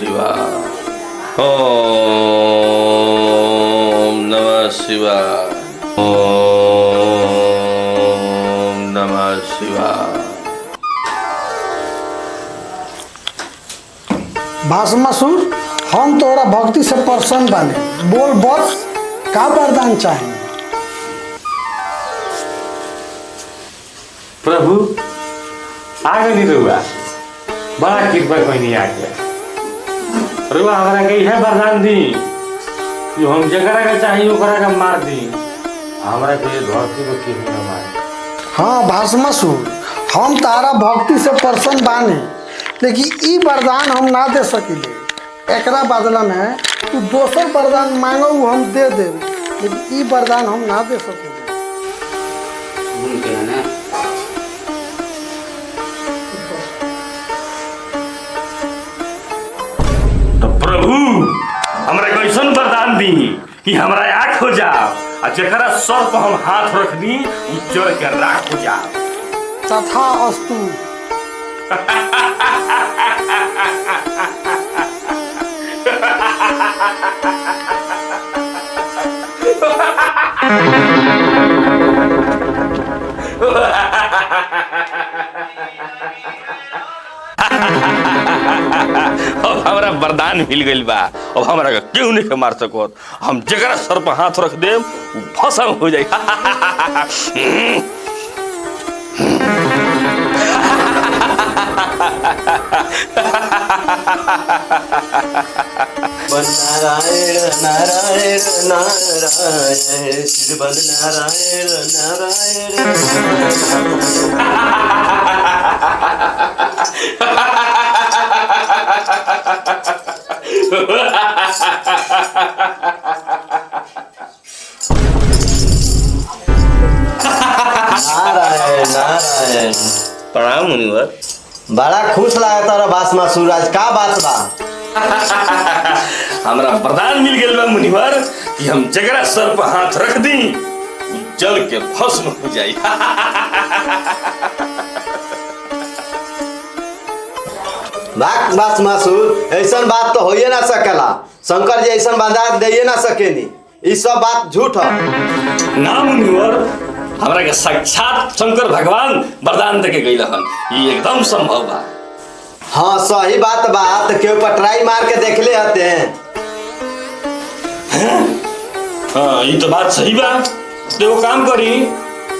शिवाय। ओम नमः शिवाय। ओम नमः शिवाय। भास्मासुर, हम तोरा भक्ति से प्रसन्न बानी। बोल बस का वरदान चाहिए? प्रभु आगे नहीं रुआ, बड़ा कृपा कोई नहीं आ गया। रुआ हमारा के यह वरदान दी जो हम जगरा का चाहिए ओकरा का मार दी, हमारा के धरती को केहू न मारे। हाँ भास्मासुर, हम तारा भक्ति से प्रसन्न बानी, लेकिन ई वरदान हम ना दे सकिले। एकरा बदला में तू दोसर वरदान मांगो हम दे देब, लेकिन ई वरदान हम ना दे सकिले। तो प्रभु हमरा को ऐसा वरदान दी कि हमरा आँख हो जाओ और जकरा सर पर हम हाथ रख दी उज्जर के राख हो जाओ। तथा अस्तु। अब हमरा वरदान मिल गइल बा। अब हमरा के क्यों नहीं मार सकत। हम जगरा सर पर हाथ रख देम उ भस्म हो जाई। नारायण नारायण नारायण श्रीबल नारायण नारायण। नारायण नारायण। प्रणाम मुनिवर। बड़ा खुश लगा तारा भास्मासुर, आज का बात बा? हमरा वरदान मिल गइल बा मुनिवर कि हम जगरा सर पर हाथ रख दी उ जल के भस्म हो जाई। भास्मासुर, ऐसा बात तो होइए ना सकेला। शंकर जी ऐसा वरदान दे ना सकेनी, ई सब बात झूठ है। ना मुनिवर, हमरा के साक्षात शंकर भगवान वरदान देके गइल हन, ये एकदम संभव बा। हाँ सही बात बा, तो केहू पर ट्राई मार के देख ले हते हैं। हाँ ये तो बात सही बा। तो वो काम करी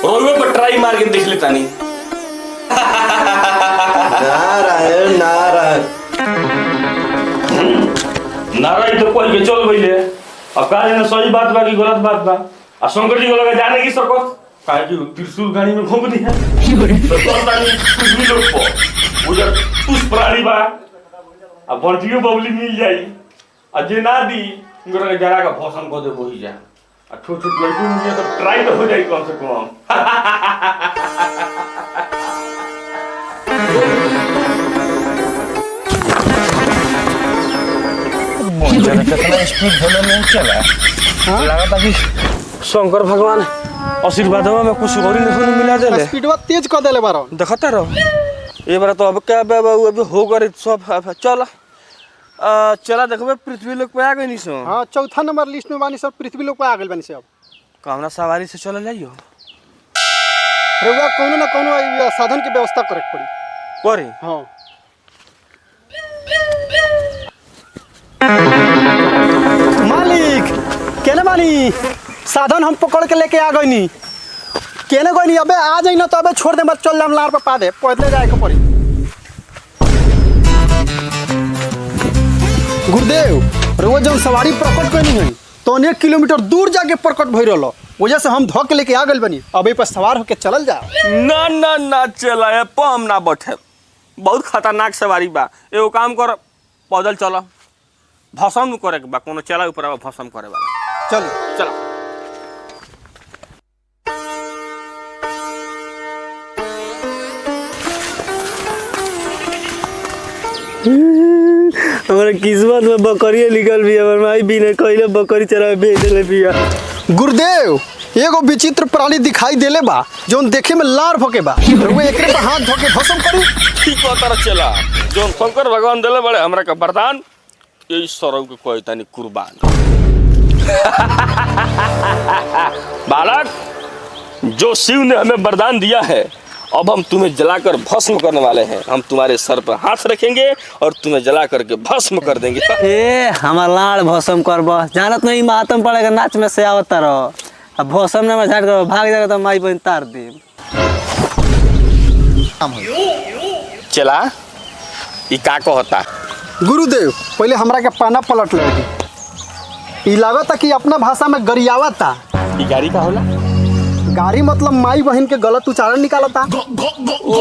रोवे पर ट्राई मार के देख लेता नहीं। नारायण नारायण। नारायण तो कोई के चल गइले। अब का जाने सही बात बा कि गलत बात बा। आ शंकर जी को लगा जाने की सकत काहे कि त्रिशूल गाड़ी में घोंप दिया। तो पता नहीं कुछ भी लोग को उधर उस प्राणी बा अब बंटियो बबली मिल जाई। आ जे ना दी उनका के जरा का भौसन को दे वही जा। आ छोट छोट लड़की में तो ट्राई तो हो जाई कम से कम। कितना स्पीड बोले नहीं चला। लगा था कि शंकर भगवान आशीर्वाद में कुछ और नहीं मिला देले। स्पीडवा तेज कर देले बारो। देखता रहो ये बार तो अब क्या अभी हो गए सब। चल चला देखबे पृथ्वी लोक पे आ गई सो। हाँ चौथा नंबर लिस्ट में बानी सब, पृथ्वी लोक पे आ गइल बानी सब। कौना सवारी से चल जाइयो। रउआ कोनो ना कोनो साधन के व्यवस्था करे पड़ी। करे हाँ मालिक केने बानी? साधन हम पकड़ के लेके आ गईनी। केने गईनी? अबे आ जाई ना तो अबे छोड़ दे, मत चल जाम लार पे पा दे, पैदले जाए के पड़ी। गुरुदेव रउआ जब सवारी प्रकट करनी है तो 1 किलोमीटर दूर जाके प्रकट भई रहलो, वजह से हम धो के लेके आ गइल बनी। अबे पर सवार होके चलल जा। ना ना ना चला है पम ना बैठे, बहुत खतरनाक सवारी बा। एगो काम कर पैदल चल, भसम करे के बा, कोनो चला ऊपर भसम करे वाला। चल चला हमारा किस्मत में बकरिया निकल भी, हमार माई बिना कइले बकरी चरावे भेज देले बिया। गुरुदेव एगो विचित्र प्राणी दिखाई देले बा जोन देखे में लार भके बा। रउआ एकरे पर हाथ धो के भस्म करी। ठीक तरह चला जो शंकर भगवान दिले बड़े हमरा का वरदान यही सरव के कहता नहीं कुर्बान। बालक, जो शिव ने हमें वरदान दिया है, अब हम तुम्हें जलाकर भस्म करने वाले हैं। हम तुम्हारे सर पर हाथ रखेंगे और तुम्हें जला करके भस्म कर देंगे। ए हमार लाड़ भस्म करब, जानत नहीं मातम पड़ेगा नाच में से आवत रहो। अब भस्म में झाट कर भाग जाएगा तो माई बहन तार दे। चला ई का कहता? गुरुदेव पहले हमरा के पाना पलट ले। ई लागता कि अपना भाषा में गरियावता। ई गाड़ी का होला? गाड़ी मतलब माई बहन के गलत उच्चारण निकालता। ओ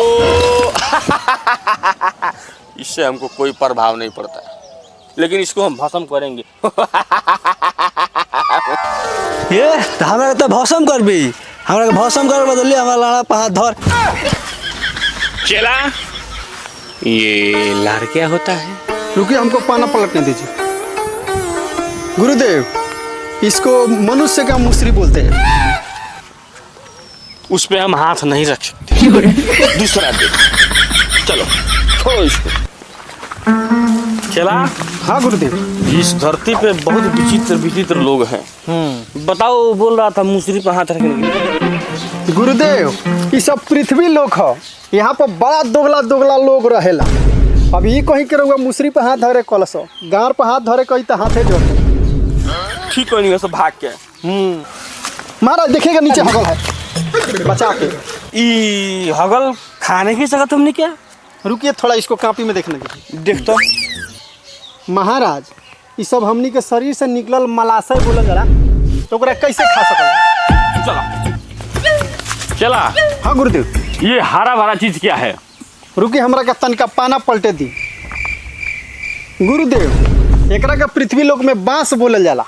इससे हमको कोई प्रभाव नहीं पड़ता, लेकिन इसको हम भस्म करेंगे। ये तो हमरा तो भस्म करबी, हमरा के भस्म कर बदली हमारा लाड़ा पर हाथ धर। चला ये लाड़ क्या होता है? रुकिए, हमको पाना पलटने दीजिए। गुरुदेव, इसको मनुष्य का मुसरी बोलते हैं। उस पे हम हाथ नहीं रख सकते। दूसरा दे। चलो छोड़ो इसको। चला। हाँ गुरुदेव। इस धरती पे बहुत विचित्र विचित्र लोग हैं। बताओ, बोल रहा था मुसरी पे हाथ रखने के लिए। गुरुदेव, ये सब पृथ्वी लोक है। यहाँ पर बड़ा दोगला दोगला लोग रहेला। अब ये कहीं के रहुआ मुसरी पे हाथ धरे कलश, गार पे हाथ धरे कहीं तो हाथे जोड़े। ठीक है, नहीं सब भाग के। महाराज देखिएगा नीचे हगल है, बचा के। ई हगल खाने की जगह तुमने क्या? रुकिए थोड़ा, इसको कापी में देखने दीजिए। देख तो। महाराज, ये सब हमनी के शरीर से निकलल मलाशय बोला जरा, तो ओकरा कैसे खा सकल? चला चला। हाँ गुरुदेव। ये हरा भरा चीज क्या है? रुकिए, हमरा के तनिका पाना पलटे दी। गुरुदेव, एकरा के पृथ्वी लोक में बांस बोलल जाला।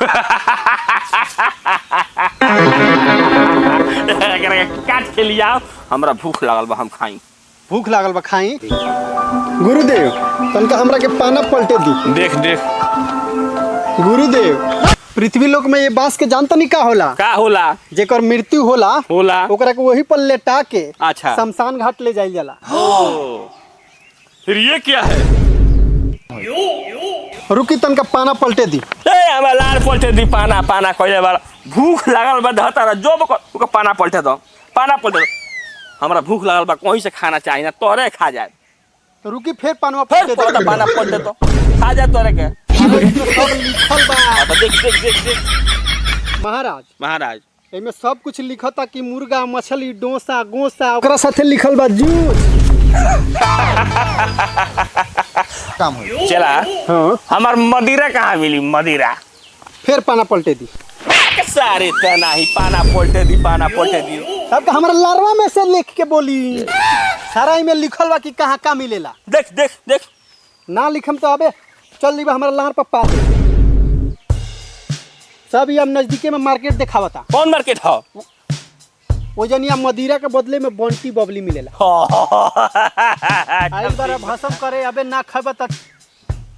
काट के लिया, हमरा भूख लागल बा, हम खाई। भूख लागल बा, खाई। गुरुदेव, तनिका हमरा के पाना पलटे दी। देख देख। गुरुदेव, पृथ्वी लोक में ये बांस के जानता नहीं का होला? का होला? जेकर मृत्यु होला ओकरा के वही पर लेटा के अच्छा शमशान घाट ले जाइल जाला। फिर ये क्या है? रुकी, तनिका पाना पलटे दी। हमारा लार पलटे दी। पाना पाना कहले वाला भूख लागल बा, धतारा जो ओके पाना पलटे दो, पाना पलटे दो। हमरा भूख लागल बा, कहीं से खाना चाहिए ना, तोरे खा जाए। रुकी, फिर पाना फिर पलटे दो। पाना पलटे दो, खा जा तोरे के। सब लिखल बा। तो देख देख देख देख। महाराज, महाराज एमे सब कुछ लिखता कि मुर्गा, मछली, डोसा, गोसा, ओकरा साथे लिखल बा जूस। काम हो। चला। हाँ, हमार मदिरा कहाँ मिली? मदिरा फिर पाना पलटे दी। सारे तना ही पाना पलटे दी, पाना पलटे दी। अब हमारा लारवा में से लिख के बोली। सारा में लिखल बा कि कहाँ का मिलेला। देख देख देख। ना लिखम तो अबे चल ली हमारा लार पर पास। सब ये नजदीके में मार्केट दिखावता। कौन मार्केट है? वो जनिया मदिरा के बदले में बंटी बबली मिलेला। आई बार भसम करे, अबे ना खबे त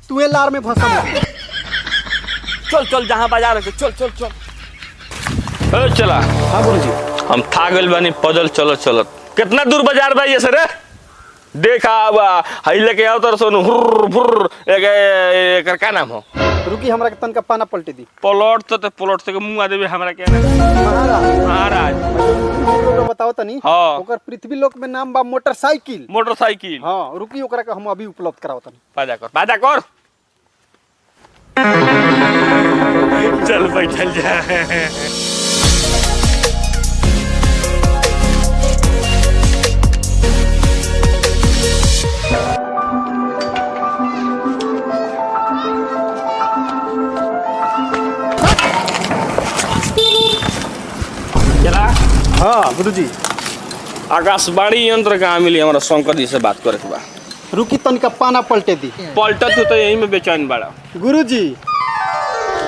तुए लार में भसम लगे। चल चल, जहाँ बाजार है चल चल चल। चला। हाँ गुरुजी। हम था गइल बानी पैदल चलत चलत। कितना दूर बाजार बा ये सर? देखा बा हई लेके आओ तो सोनू हुर हुर। एकर का नाम हो? रुकी, हमरा के तनका पाना पलटे दी। पलट तो पलट से मुंह आ देबे हमरा के। महाराज, महाराज तो बताओ तनी। हाँ। ओकर पृथ्वी लोक में नाम बा मोटरसाइकिल। मोटरसाइकिल। हाँ, रुकी, ओकरा के हम अभी उपलब्ध कराओ तनी। बाजा कर, बाजा कर। चल बैठल जा। हाँ गुरुजी। आकाशवाणी यंत्र कहाँ मिली? हमारा शंकर जी से बात करे के बा। रुकी, तनिका पाना पलटे दी। पलटत तो यही में बेचैन बड़ा। गुरुजी,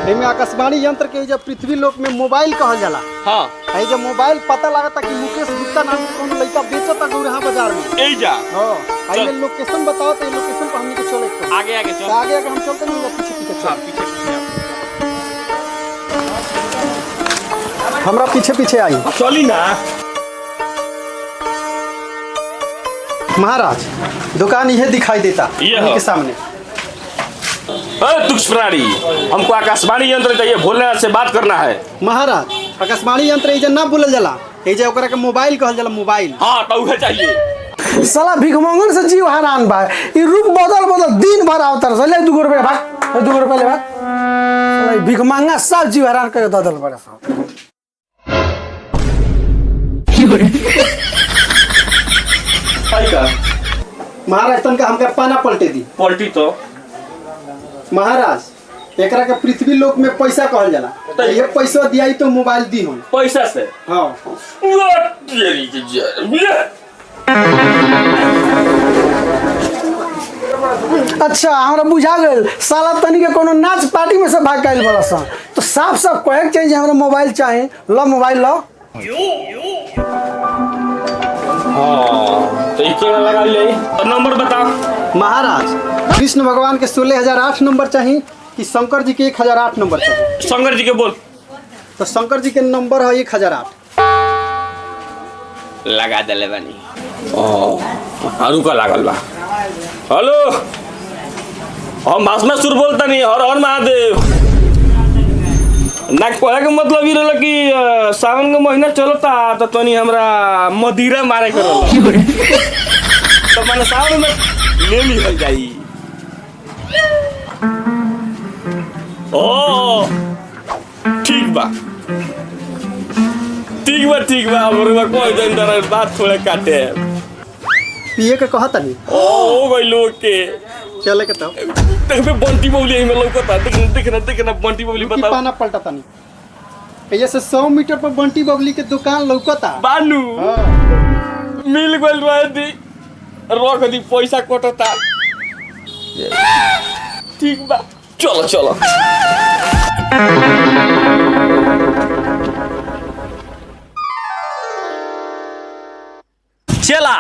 एमे आकाशवाणी यंत्र के जब पृथ्वी लोक में मोबाइल कहल जाला। हाँ, आई जब मोबाइल पता लागता कि मुकेश गुप्ता नाम के कौन लड़का बेचता गौरहा बाजार में। ए जा। हाँ, आई चल। लोकेशन बताओ तो लोकेशन पर हमनी के चले के। आगे आगे चल। आगे आगे हम चलते नहीं, पीछे पीछे हाँ, चल। पीछे पीछे हमरा पीछे पीछे आई। चली ना। महाराज, दुकान यह दिखाई देता ये हमनी हो। के सामने। तुक्ष प्राणी, हमको आकाशवाणी यंत्र चाहिए, भोलेनाथ से बात करना है। महाराज आकाशवाणी यंत्र एजे ना बोलल जाला, एजे ओकरा के मोबाइल कहल जाला, मोबाइल। हाँ तो उहे चाहिए। साला भिखमंगन से जीव हरान बा, ई रूप बदल दिन भर आवतर से ले 2 रुपया भाग, 2 रुपया ले भाग। साला ई भिखमंगा सब जीव हरान के ददल बड़ा सब। महाराज तनका हमके पाना पलटे दी। पलटी तो महाराज एकरा के पृथ्वी लोक में पैसा कहल जाला, तो ये पैसा दियाई तो मोबाइल दी हम। पैसा से? हाँ। अच्छा हमरा बुझा गए, साला तनी के कोनो नाच पार्टी में से भाग गइल बड़ा सा, तो साफ साफ कहे के चाहिए हमरा मोबाइल चाहिए। लो मोबाइल लो। हाँ तो इके लगा ले, नंबर बता। महाराज कृष्ण भगवान के 16,008 नंबर चाहिए कि शंकर जी के 1,008 नंबर चाहिए? शंकर जी के बोल। तो शंकर जी के नंबर है 1,008। लगा दले बानी। रुका लागल बा। हेलो, हम भस्मासुर बोलता नहीं, हर हर महादेव। ना कहे के मतलब ये रहला कि सावन का महीना चलता तो तनी हमरा मदिरा मारे के रहला, तो मैंने सावन में ले ली हो जाई। ओ ठीक बा, ठीक बा, ठीक बा। अब कोई दिन दर बात थोड़े काटे पिए के कहा तनी। ओ गई लोग के चले के तब देखबे बंटी बबली में लौकता। देखना बंटी बबली बताओ। पाना पलटा तनी, ये से 100 मीटर पर बंटी बबली के दुकान लौकता। बानू मिल गइल रहे दी, रख दी, पैसा कटता। ठीक बा, चलो चलो। चला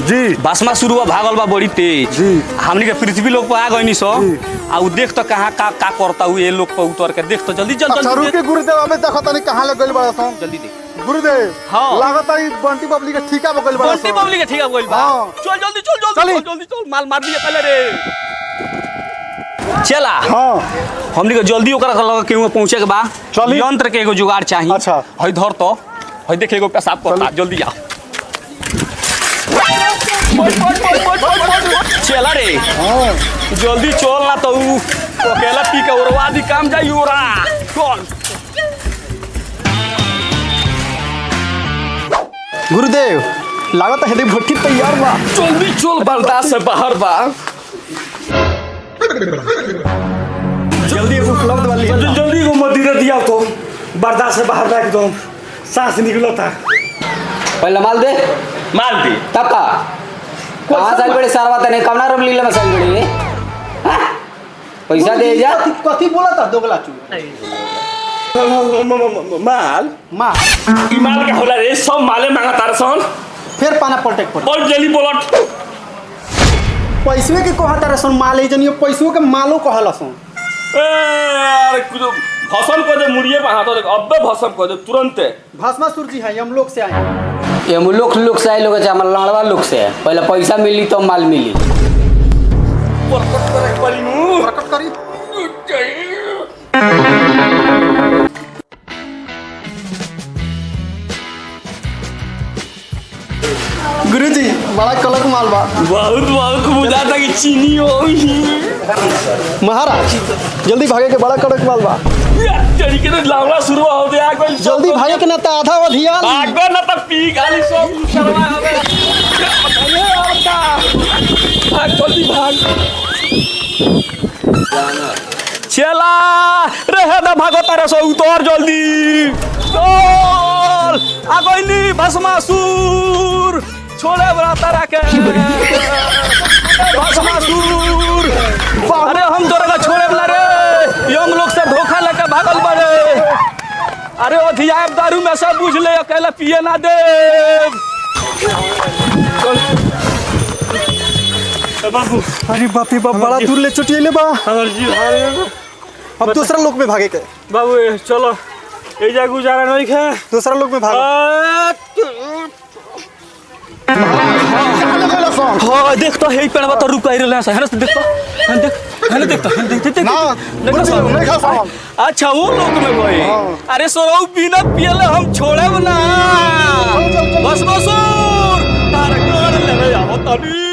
जी भस्मा शुरू भागल बा बड़ी तेज जी। हमनी के पृथ्वी लोक पर आ गइनी सो आ उ देख तो कहां का करता हु, ये लोग पर उतर के देख तो जल्दी जल्दी अच्छा रुके गुरुदेव, अबे देखो तनी कहां लग गइल बड़ा सन। जल्दी देख। गुरुदेव हाँ। लागत है बंटी बबली के ठीका बगल बड़ा बंटी बबली के ठीक गइल बा। हाँ। चल जल्दी चल जल्दी चली। चल जल्दी चल, माल मार दिए पहले रे। चला हां हमनी के जल्दी ओकरा लगे केहू पहुंचे के बा। चली। यंत्र के एगो जुगाड़ चाहिए। अच्छा। हई धर तो, हई देख एगो पेशाब करता, जल्दी आ। चला रे जल्दी चल ना तो उ अकेला पी के उड़वा दी, काम जाई ओरा। चल गुरुदेव लागत है भट्टी तैयार बा। जल्दी चल, बर्दाश्त से बाहर बा। जल्दी उपलब्ध वाली जल्दी जल्दी को मदिरा दिया तो बर्दाश्त से बाहर बा, एकदम सांस निकलता। पहले माल दे, माल दी। तब का कहाँ साल बड़े सारा बात नहीं, कमना रूम लीला में साल बड़ी है। पैसा दे जा। कथी बोला था दोगला चू माल माँ ई माल का होला रे, सब माले मांगा तार सन। फिर पाना पलटे पड़ और जल्दी बोलट। पैसवे के कहा तारे सन माल है जनियो, पैसवो के मालो कहला सन। ए यार कुछ भसम कर दे, मुड़िए पे हाथ दे, अबे भसम कर दे तुरंत। भस्मासुर जी हैं, हम लोग से आए हैं। ये लोग से आए लोग चावल लड़वा लोग से है। पहले पैसा मिली तो माल मिली। प्रकट करे पड़ी नु प्रकट करी। गुरुजी बड़ा कलक माल बा। बहुत बहुत बुझाता कि चीनी हो। महाराज जल्दी भागे के, बड़ा कड़क माल बा। तरीके से लावला शुरू हो गया। कोई जल्दी भागे के ना तो आधा वधिया। भागो ना तो पी गाली सब शर्मा हवे। अरे आवता भाग, जल्दी भाग। चला रहे ना, भागो तारे सो उतर जल्दी। चल आ गइली भस्मासुर, छोड़े बड़ा तारा के भस्मासुर। अरे हम तोरा का छोड़े वाला रे, हम लोग से धोखा लेके भागल बड़े। अरे अधियाब दारू में सब बुझ ले, अकेला पिए ना दे। बाबू अरे बाप रे बाप, बड़ा दूर ले चुटिएले बा। हमर जी अब दूसरा लोग में भागे के। बाबू चलो, एजा गुजारा नहीं है, दूसरा लोग में भागो। कहाँ लगे ला सन? हाँ देख तो हे पेड़वा तो रुक रहले है ना देख तो देख ना नहीं खा सामान अच्छा वो लोग में गए अरे सोरौ बिना पियले हम छोड़ब ना बस बसूर तार कर ले आओ तनी